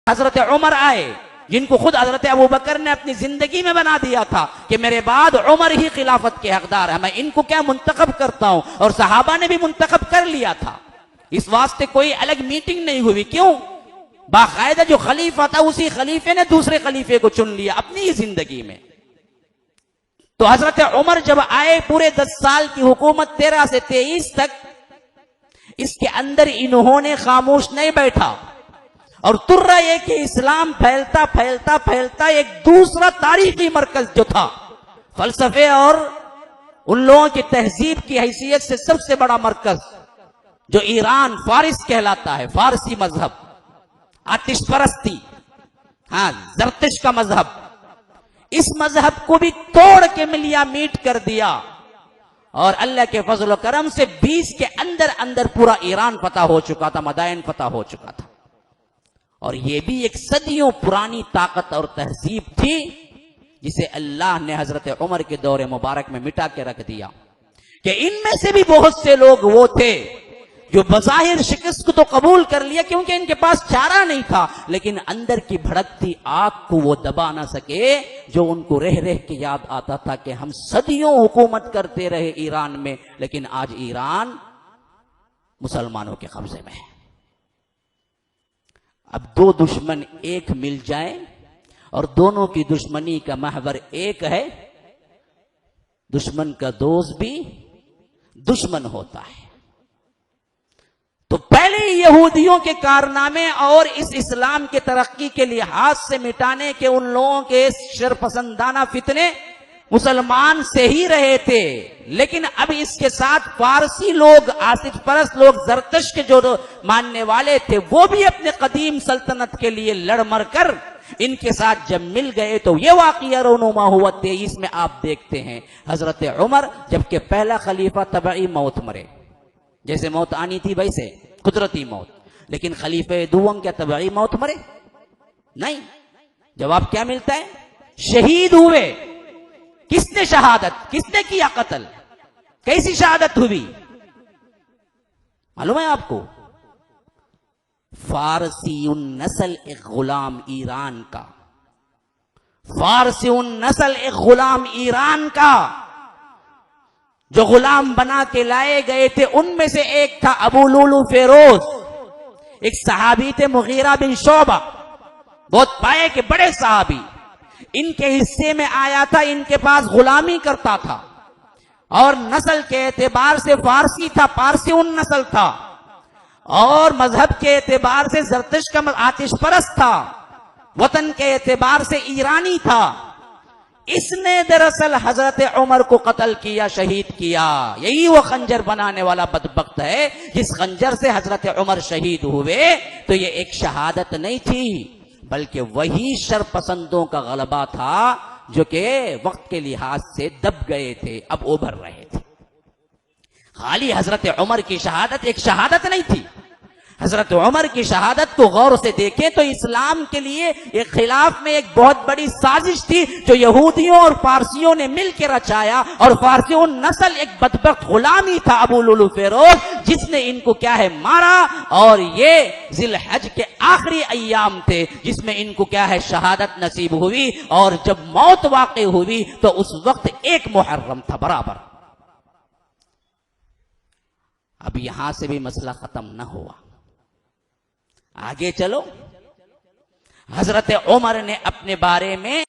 حضرت عمر آئے جن کو خود حضرت ابو بکر نے اپنی زندگی میں بنا دیا تھا کہ میرے بعد عمر ہی خلافت کے حقدار ہے، میں ان کو کیا منتخب کرتا ہوں، اور صحابہ نے بھی منتخب کر لیا تھا۔ اس واسطے کوئی الگ میٹنگ نہیں ہوئی، کیوں؟ باقاعدہ جو خلیفہ تھا اسی خلیفے نے دوسرے خلیفے کو چن لیا اپنی ہی زندگی میں۔ تو حضرت عمر جب آئے، پورے 10 سال کی حکومت 13 سے 23 تک، اس کے اندر انہوں نے خاموش نہیں بیٹھا، اور ترہ یہ کہ اسلام پھیلتا پھیلتا پھیلتا ایک دوسرا تاریخی مرکز جو تھا، فلسفے اور ان لوگوں کی تہذیب کی حیثیت سے سب سے بڑا مرکز جو ایران فارس کہلاتا ہے، فارسی مذہب، آتش پرستی، زرتش کا مذہب، اس مذہب کو بھی توڑ کے ملیا میٹ کر دیا، اور اللہ کے فضل و کرم سے 20 کے اندر اندر پورا ایران فتح ہو چکا تھا، مدائن فتح ہو چکا تھا۔ اور یہ بھی ایک صدیوں پرانی طاقت اور تہذیب تھی جسے اللہ نے حضرت عمر کے دور مبارک میں مٹا کے رکھ دیا، کہ ان میں سے بھی بہت سے لوگ وہ تھے جو بظاہر شکست کو تو قبول کر لیا کیونکہ ان کے پاس چارہ نہیں تھا، لیکن اندر کی بھڑکتی آگ کو وہ دبا نہ سکے، جو ان کو رہ رہ کے یاد آتا تھا کہ ہم صدیوں حکومت کرتے رہے ایران میں، لیکن آج ایران مسلمانوں کے قبضے میں ہے۔ اب دو دشمن ایک مل جائیں اور دونوں کی دشمنی کا محور ایک ہے، دشمن کا دوست بھی دشمن ہوتا ہے۔ تو پہلے یہودیوں کے کارنامے اور اس اسلام کے ترقی کے لحاظ سے مٹانے کے ان لوگوں کے شرپسندانہ فتنے مسلمان سے ہی رہے تھے، لیکن اب اس کے ساتھ فارسی لوگ، آصف پرست لوگ، زرتش کے جو ماننے والے تھے، وہ بھی اپنے قدیم سلطنت کے لیے لڑ مر کر ان کے ساتھ جب مل گئے تو یہ واقعہ رونما ہوا 23 میں۔ آپ دیکھتے ہیں حضرت عمر جبکہ پہلا خلیفہ طبعی موت مرے، جیسے موت آنی تھی ویسے قدرتی موت، لیکن خلیفہ دوم کیا طبعی موت مرے؟ نہیں۔ جواب کیا ملتا ہے؟ شہید ہوئے۔ کس نے شہادت، کس نے کیا قتل، کیسی شہادت ہوئی معلوم ہے آپ کو؟ فارسی النسل ایک غلام ایران کا، فارسی النسل ایک غلام ایران کا، جو غلام بنا کے لائے گئے تھے ان میں سے ایک تھا ابو لولو فیروز، ایک صحابی تھے مغیرہ بن شعبہ، بہت پائے کہ بڑے صحابی، ان کے حصے میں آیا تھا، ان کے پاس غلامی کرتا تھا، اور نسل کے اعتبار سے فارسی تھا، پارسی النسل تھا، اور مذہب کے اعتبار سے زرتش کا آتش پرست تھا، وطن کے اعتبار سے ایرانی تھا۔ اس نے دراصل حضرت عمر کو قتل کیا، شہید کیا۔ یہی وہ خنجر بنانے والا بدبخت ہے جس خنجر سے حضرت عمر شہید ہوئے۔ تو یہ ایک شہادت نہیں تھی بلکہ وہی شرپسندوں کا غلبہ تھا جو کہ وقت کے لحاظ سے دب گئے تھے، اب ابھر رہے تھے۔ خالی حضرت عمر کی شہادت ایک شہادت نہیں تھی۔ حضرت عمر کی شہادت کو غور سے دیکھیں تو اسلام کے لیے ایک خلاف میں ایک بہت بڑی سازش تھی جو یہودیوں اور پارسیوں نے مل کے رچایا، اور فارسیوں نسل ایک بدبخت غلامی تھا ابو لولو فیروز، جس نے ان کو کیا ہے مارا، اور یہ ذی الحج کے آخری ایام تھے جس میں ان کو کیا ہے شہادت نصیب ہوئی، اور جب موت واقع ہوئی تو اس وقت 1 محرم تھا برابر۔ اب یہاں سے بھی مسئلہ ختم نہ ہوا، آگے چلو۔ حضرت عمر نے اپنے بارے میں